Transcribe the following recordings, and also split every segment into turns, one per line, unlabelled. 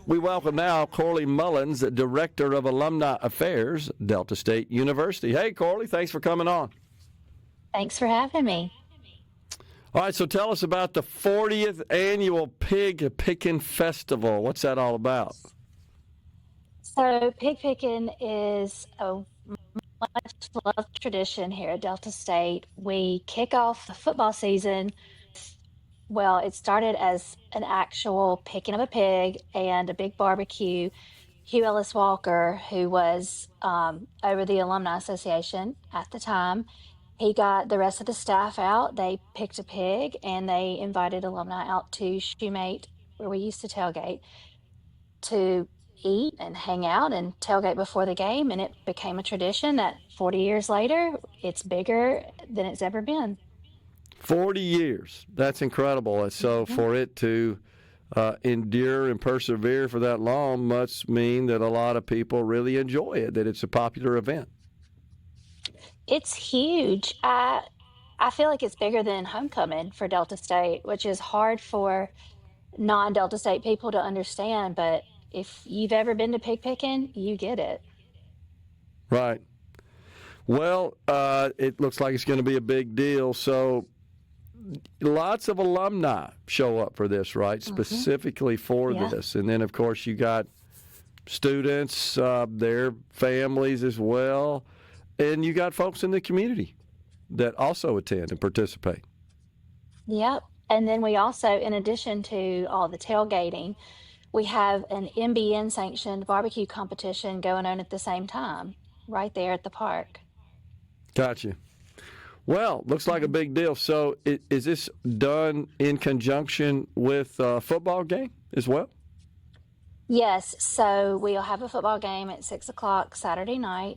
We welcome now Corley Mullins, Director of Alumni Affairs, Delta State University. Hey, Corley, thanks for coming on.
Thanks for having me.
All right, so tell us about the 40th Annual Pig Pickin Festival. What's that all about?
So pig picking is a much loved tradition here at Delta State. We kick off the football season. Well, it started as an actual picking of a pig and a big barbecue. Hugh Ellis Walker, who was over the Alumni Association at the time, he got the rest of the staff out. They picked a pig and they invited alumni out to Shoemate, where we used to tailgate, to eat and hang out and tailgate before the game. And it became a tradition that 40 years later, it's bigger than it's ever been.
40 years. That's incredible. So for it to endure and persevere for that long must mean that a lot of people really enjoy it, that it's a popular event.
It's huge. I feel like it's bigger than homecoming for Delta State, which is hard for non-Delta State people to understand. But if you've ever been to pig picking, you get it.
Right. Well, it looks like it's going to be a big deal. So lots of alumni show up for this, right? Specifically for this. And then, of course, you got students, their families as well. And you got folks in the community that also attend and participate.
Yep. And then we also, in addition to all the tailgating, we have an MBN sanctioned barbecue competition going on at the same time, right there at the park.
Gotcha. Well, looks like a big deal. So is this done in conjunction with a football game as well?
Yes. So we'll have a football game at 6 o'clock Saturday night.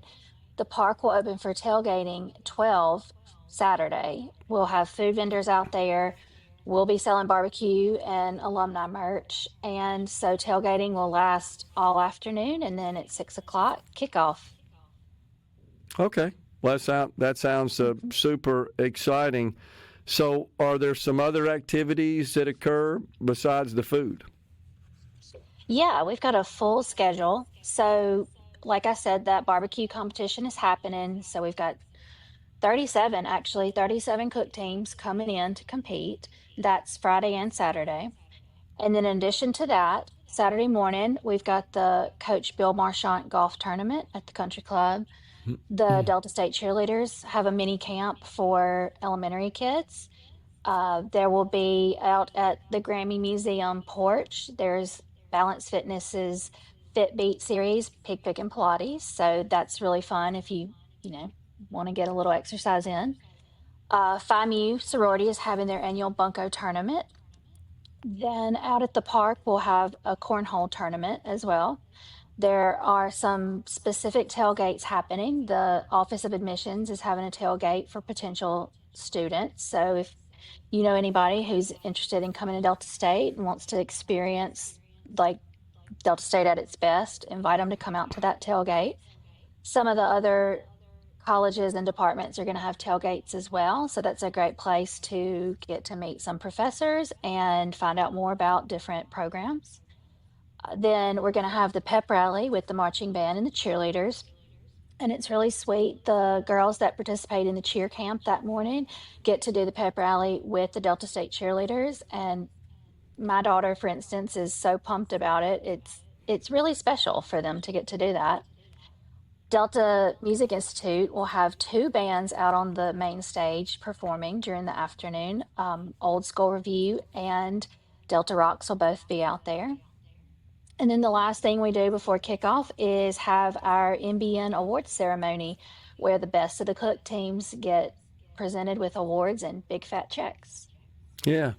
The park will open for tailgating 12 Saturday. We'll have food vendors out there. We'll be selling barbecue and alumni merch. And so tailgating will last all afternoon, and then at 6 o'clock, kickoff.
Okay. Well, that sounds super exciting. So are there some other activities that occur besides the food?
Yeah, we've got a full schedule. So like I said, that barbecue competition is happening. So we've got 37 cook teams coming in to compete. That's Friday and Saturday. And then in addition to that, Saturday morning, we've got the Coach Bill Marchant golf tournament at the country club. The Delta State cheerleaders have a mini camp for elementary kids. There will be out at the Grammy Museum porch, there's Balance Fitness's Fit Beat series, Pig Pickin Pilates. So that's really fun if you want to get a little exercise in. Phi Mu sorority is having their annual bunco tournament. Then out at the park, we'll have a cornhole tournament as well. There are some specific tailgates happening. The Office of Admissions is having a tailgate for potential students. So if you know anybody who's interested in coming to Delta State and wants to experience like Delta State at its best, invite them to come out to that tailgate. Some of the other colleges and departments are going to have tailgates as well. So that's a great place to get to meet some professors and find out more about different programs. Then we're going to have the pep rally with the marching band and the cheerleaders. And it's really sweet. The girls that participate in the cheer camp that morning get to do the pep rally with the Delta State cheerleaders. And my daughter, for instance, is so pumped about it. It's really special for them to get to do that. Delta Music Institute will have 2 bands out on the main stage performing during the afternoon. Old School Review and Delta Rocks will both be out there. And then the last thing we do before kickoff is have our MBN awards ceremony where the best of the cook teams get presented with awards and big fat checks.
Yeah,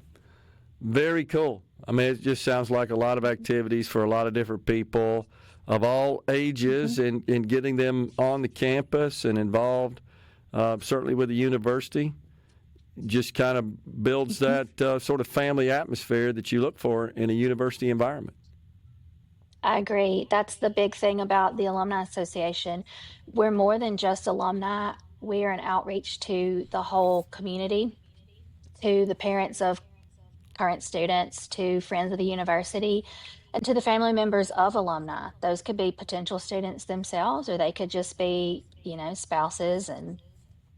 very cool. I mean, it just sounds like a lot of activities for a lot of different people of all ages and getting them on the campus and involved, certainly with the university. Just kind of builds that sort of family atmosphere that you look for in a university environment.
I agree. That's the big thing about the Alumni Association. We're more than just alumni. We're an outreach to the whole community, to the parents of current students to friends of the university and to the family members of alumni. Those could be potential students themselves, or they could just be, spouses and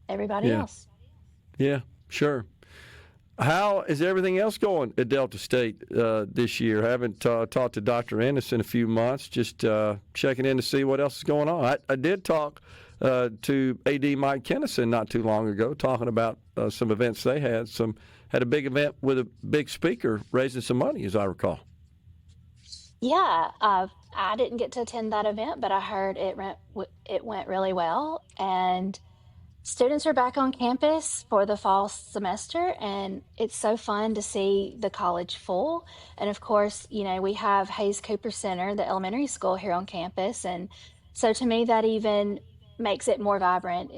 everybody
Yeah.
else.
Yeah. Sure. How is everything else going at Delta State this year? I haven't talked to Dr. Ennis in a few months, just checking in to see what else is going on. I did talk to AD Mike Kennison not too long ago, talking about some events they had. Had a big event with a big speaker raising some money, as I recall.
Yeah, I didn't get to attend that event, but I heard it went really well, and students are back on campus for the fall semester, and it's so fun to see the college full. And of course, we have Hayes Cooper Center, the elementary school here on campus, and so to me that even makes it more vibrant.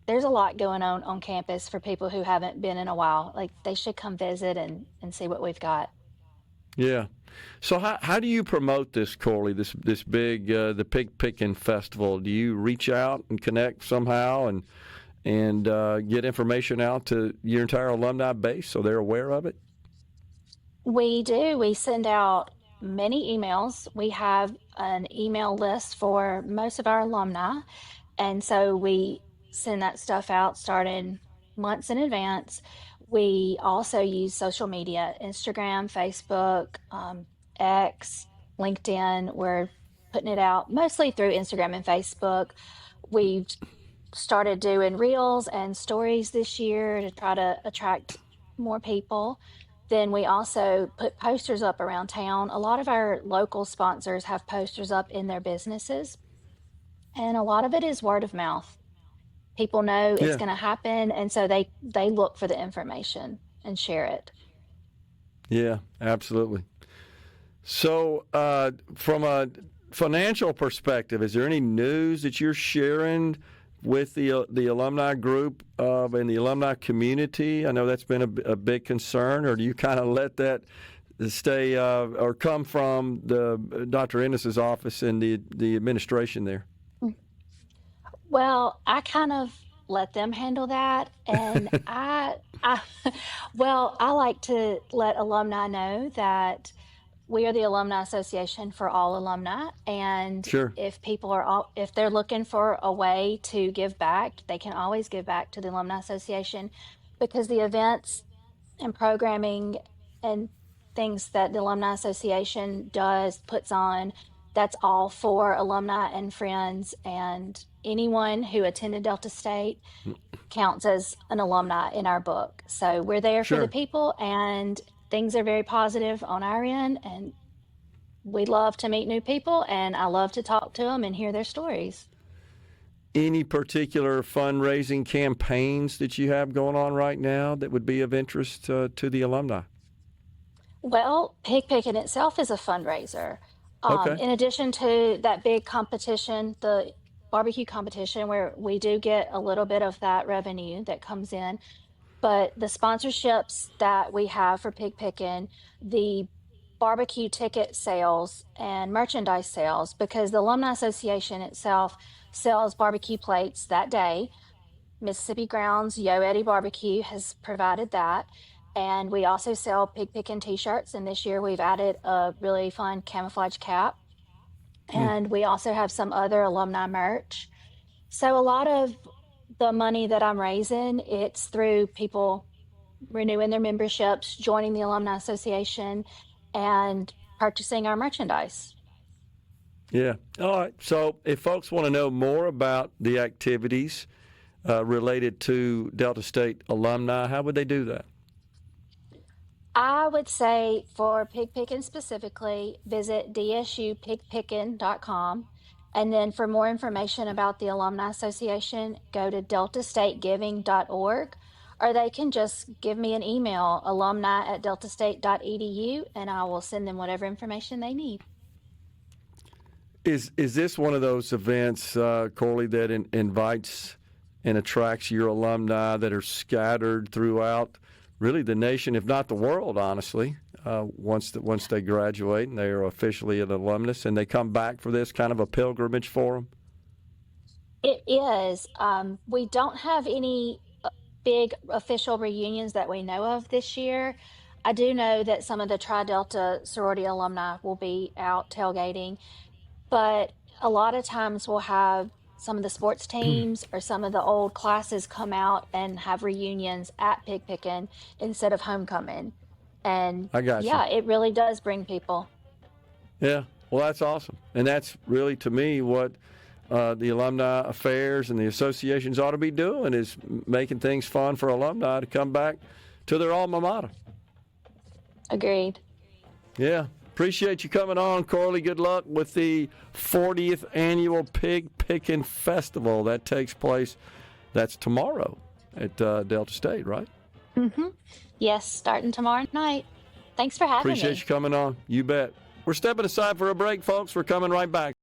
There's a lot going on campus for people who haven't been in a while. Like they should come visit and see what we've got.
Yeah. So how do you promote this, Corley? This big the Pig Pickin Festival? Do you reach out and connect somehow and get information out to your entire alumni base so they're aware of it?
We do. We send out many emails. We have an email list for most of our alumni. And so we send that stuff out starting months in advance. We also use social media, Instagram, Facebook, X, LinkedIn. We're putting it out mostly through Instagram and Facebook. We've started doing reels and stories this year to try to attract more people. Then we also put posters up around town. A lot of our local sponsors have posters up in their businesses, and a lot of it is word of mouth. People know it's
Yeah.
going to happen, and so they look for the information and share it.
Yeah, absolutely. So, from a financial perspective, is there any news that you're sharing with the alumni group and the alumni community? I know that's been a big concern, or do you kind of let that stay or come from the Dr. Ennis's office and the administration there?
Well, I kind of let them handle that, and well, I like to let alumni know that we are the Alumni Association for all alumni, and
Sure.
if they're looking for a way to give back, they can always give back to the Alumni Association because the events and programming and things that the Alumni Association puts on, that's all for alumni and friends, and anyone who attended Delta State counts as an alumni in our book. So we're there for the
Sure.
people, and things are very positive on our end, and we love to meet new people, and I love to talk to them and hear their stories.
Any particular fundraising campaigns that you have going on right now that would be of interest to the alumni?
Well, Pig Pickin itself is a fundraiser.
Okay.
In addition to that big competition, the barbecue competition, where we do get a little bit of that revenue that comes in, but the sponsorships that we have for Pig Pickin, the barbecue ticket sales and merchandise sales, because the Alumni Association itself sells barbecue plates that day. Mississippi Grounds Yo Eddie Barbecue has provided that. And we also sell Pig Pickin t-shirts, and this year we've added a really fun camouflage cap. And we also have some other alumni merch. So a lot of the money that I'm raising, it's through people renewing their memberships, joining the Alumni Association, and purchasing our merchandise.
Yeah. All right. So if folks want to know more about the activities related to Delta State alumni, how would they do that?
I would say for Pig Pickin specifically, visit dsupigpickin.com. And then for more information about the Alumni Association, go to deltastategiving.org, or they can just give me an email, alumni@deltastate.edu, and I will send them whatever information they need.
Is this one of those events, Corley, that invites and attracts your alumni that are scattered throughout really the nation, if not the world, honestly, once they graduate and they are officially an alumnus, and they come back for this kind of a pilgrimage for them?
It is. We don't have any big official reunions that we know of this year. I do know that some of the Tri Delta sorority alumni will be out tailgating, but a lot of times we'll have some of the sports teams or some of the old classes come out and have reunions at Pig Pickin instead of homecoming. And
I got you.
yeah, it really does bring people.
Yeah, well, that's awesome. And that's really, to me, what the Alumni Affairs and the associations ought to be doing, is making things fun for alumni to come back to their alma mater.
Agreed.
Yeah. Appreciate you coming on, Corley. Good luck with the 40th Annual Pig Pickin Festival. That takes place, that's tomorrow at Delta State, right?
Mm-hmm. Yes, starting tomorrow night. Thanks for having me.
Appreciate you coming on. You bet. We're stepping aside for a break, folks. We're coming right back.